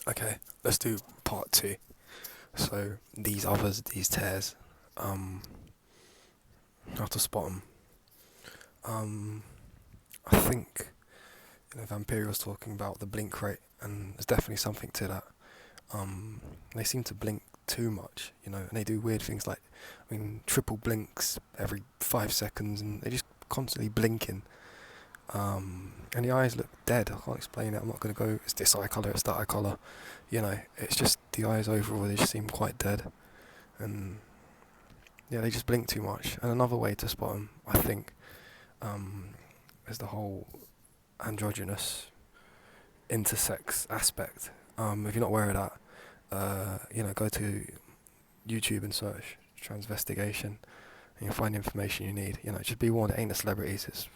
Okay, let's do part two. So these others, these tears, how to spot them. Um, I think Vampiro was talking about the blink rate, and there's definitely something to that. They seem to blink too much, and they do weird things like, triple blinks every 5 seconds, and they just constantly blinking. And the eyes look dead. I can't explain it. I'm not gonna go. It's this eye color. It's that eye color. It's just the eyes overall. They just seem quite dead, and yeah, they just blink too much. And another way to spot them, I think, is the whole androgynous intersex aspect. If you're not aware of that, go to YouTube and search transvestigation, and you'll find the information you need. Just be warned, it ain't the celebrities. It's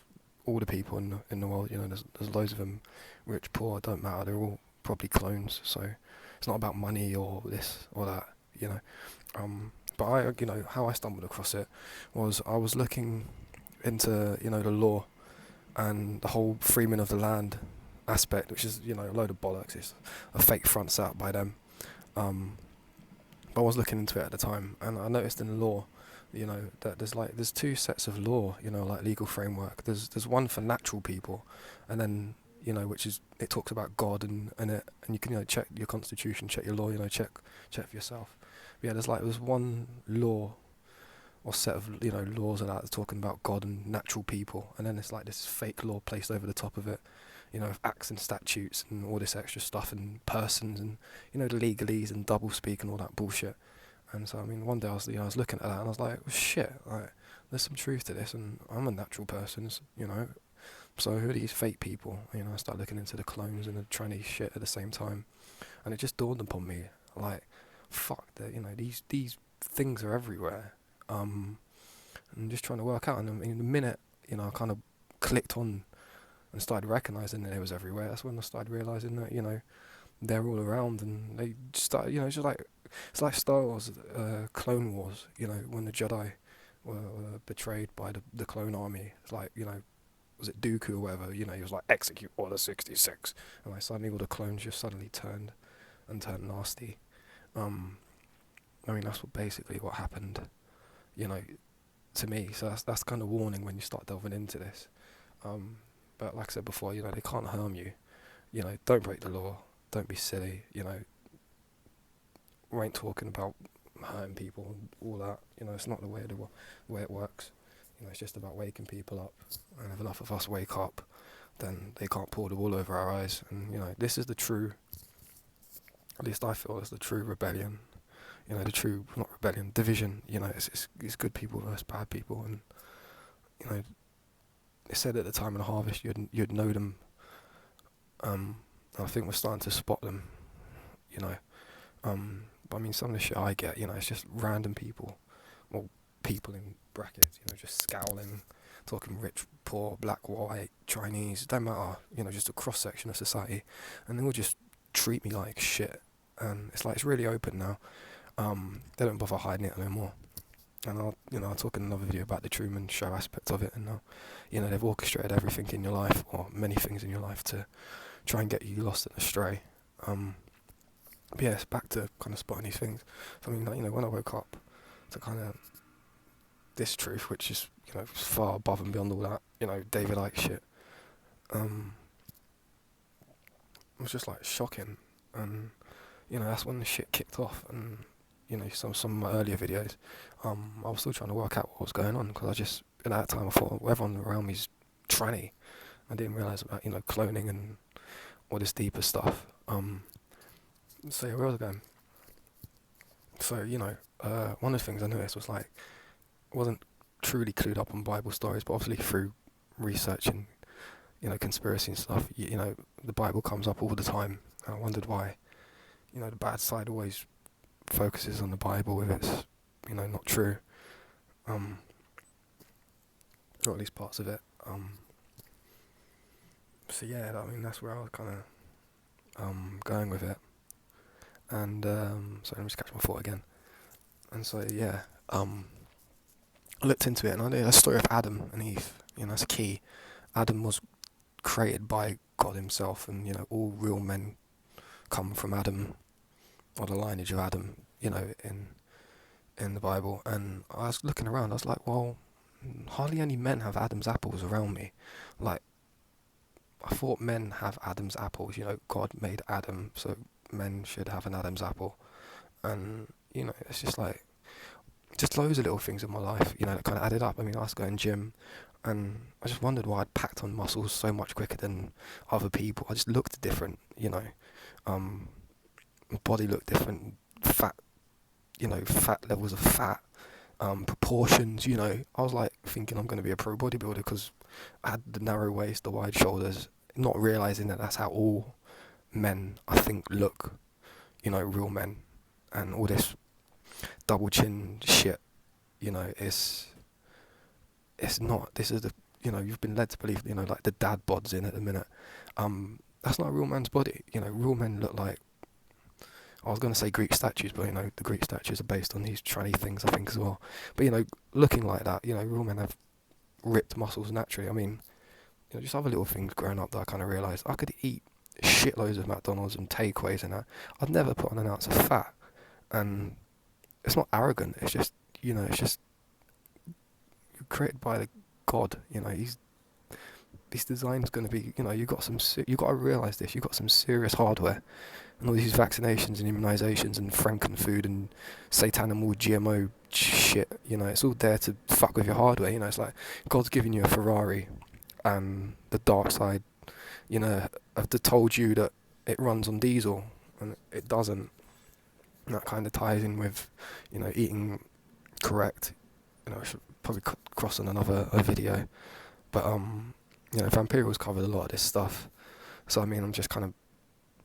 all the people in the world. There's loads of them, rich, poor, don't matter. They're all probably clones. So it's not about money or this or that. But how I stumbled across it was I was looking into the law and the whole freeman of the land aspect, which is a load of bollocks. It's a fake front set up by them. But I was looking into it at the time, and I noticed in the law, that there's two sets of law, like legal framework. There's one for natural people, and then which is, it talks about God and you can check your constitution, check your law, check for yourself. But yeah, there's one law or set of laws of that's talking about God and natural people, and then it's like this fake law placed over the top of it, of acts and statutes and all this extra stuff and persons and the legalese and double speak and all that bullshit. And so one day I was looking at that and I was like, shit, like, there's some truth to this, and I'm a natural person, so who are these fake people? I started looking into the clones and the tranny shit at the same time, and it just dawned upon me, like, fuck, that these things are everywhere. And just trying to work out, and in the minute I kind of clicked on and started recognizing that it was everywhere. That's when I started realizing that they're all around, and they start it's like Star Wars, Clone Wars. When the Jedi were betrayed by the clone army. It's like was it Dooku or whatever? He was like, execute Order 66, and like suddenly all the clones just suddenly turned nasty. That's basically what happened, to me. So that's kind of warning when you start delving into this. But like I said before, they can't harm you. Don't break the law. Don't be silly. We ain't talking about hurting people and all that. It's not the way it works. It's just about waking people up. And if enough of us wake up, then they can't pull the wool over our eyes. And this is the true. At least I feel it's the true rebellion. The true, not rebellion, division. It's good people versus bad people, and it said at the time of the harvest you'd know them. I think we're starting to spot them. But some of the shit I get, it's just random people, well, people in brackets, just scowling, talking rich, poor, black, white, Chinese, don't matter, just a cross section of society, and they will just treat me like shit. And it's like, it's really open now. They don't bother hiding it anymore. And I'll talk in another video about the Truman Show aspect of it, and they've orchestrated everything in your life, or many things in your life, to try and get you lost and astray. But yeah, it's back to kind of spotting these things. So, when I woke up to kind of this truth, which is far above and beyond all that, David Icke shit, it was just like shocking. And that's when the shit kicked off. And some of my earlier videos, I was still trying to work out what was going on, because at that time I thought, well, everyone around me's tranny. I didn't realise about cloning and all this deeper stuff. So yeah, where was I going? So one of the things I noticed was, like, I wasn't truly clued up on Bible stories, but obviously through researching conspiracy and stuff, the Bible comes up all the time, and I wondered why the bad side always focuses on the Bible if it's not true, or at least parts of it. So yeah, that's where I was kind of going with it. And so let me just catch my thought again. And so yeah, I looked into it, and I knew the story of Adam and Eve. It's key. Adam was created by God himself, and all real men come from Adam, or the lineage of Adam, in the Bible. And I was looking around, I was like, well, hardly any men have Adam's apples around me. Like, I thought men have Adam's apples. God made Adam, so men should have an Adam's apple. And it's just like, just loads of little things in my life, that kind of added up. I mean, I was going gym, and I just wondered why I'd packed on muscles so much quicker than other people. I just looked different, my body looked different, fat, fat levels of fat, proportions, I was like thinking I'm going to be a pro bodybuilder because I had the narrow waist, the wide shoulders, not realising that that's how all men, I think, look, real men. And all this double chin shit, it's not, this is the, you've been led to believe, like the dad bod's in at the minute. That's not a real man's body. Real men look like, I was going to say Greek statues, but the Greek statues are based on these tranny things, I think, as well. But looking like that, real men have ripped muscles naturally. I mean, just other little things growing up that I kind of realised I could eat shitloads of McDonald's and takeaways and that. I'd never put on an ounce of fat, and it's not arrogant. It's just, it's just you're created by the God. This design's going to be, you got to realise this. You got some serious hardware, and all these vaccinations and immunisations and Frankenfood and Satanimal GMO shit. It's all there to fuck with your hardware. It's like God's giving you a Ferrari, and the dark side, have told you that it runs on diesel, and it doesn't. And that kind of ties in with, eating correct. I should probably cross on another video, but Vampirial's covered a lot of this stuff. So I mean, I'm just kind of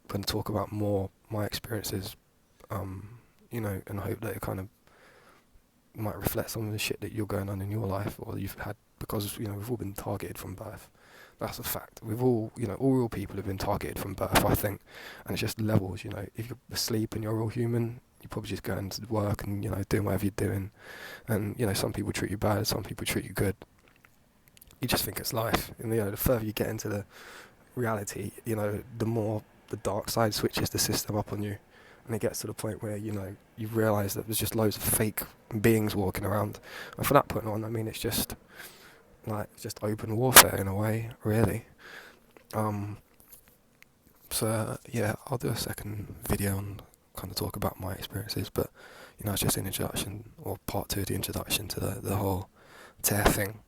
going to talk about more my experiences, and hope that it kind of might reflect some of the shit that you're going on in your life or you've had, because we've all been targeted from birth. That's a fact. We've all, all real people have been targeted from birth, I think. And it's just levels, if you're asleep and you're a real human, you're probably just going to work and, doing whatever you're doing. And, some people treat you bad, some people treat you good. You just think it's life. And, the further you get into the reality, the more the dark side switches the system up on you. And it gets to the point where, you realise that there's just loads of fake beings walking around. And from that point on, I mean, it's just open warfare in a way, really. So yeah, I'll do a second video and kind of talk about my experiences, but it's just an introduction, or part 2 of the introduction to the whole tear thing.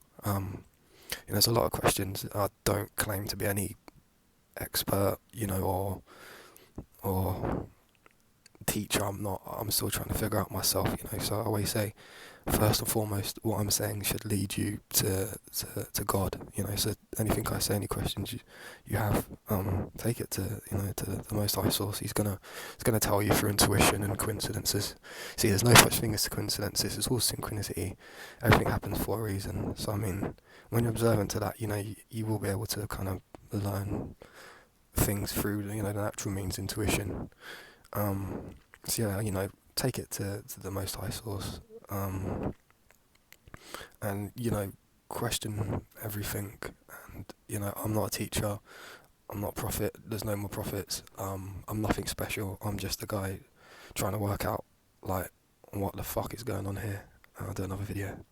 There's a lot of questions. I don't claim to be any expert, or teacher. I'm still trying to figure out myself, so I always say, first and foremost, what I'm saying should lead you to God, so anything I say, any questions you have, take it to the Most High Source. He's gonna tell you through intuition and coincidences. See, there's no such thing as coincidences, it's all synchronicity. Everything happens for a reason. So I mean, when you're observant to that, you will be able to kind of learn things through the natural means, intuition. So yeah, take it to the Most High Source, and question everything. And I'm not a teacher, I'm not a prophet, there's no more prophets. I'm nothing special, I'm just a guy trying to work out like what the fuck is going on here. I'll do another video.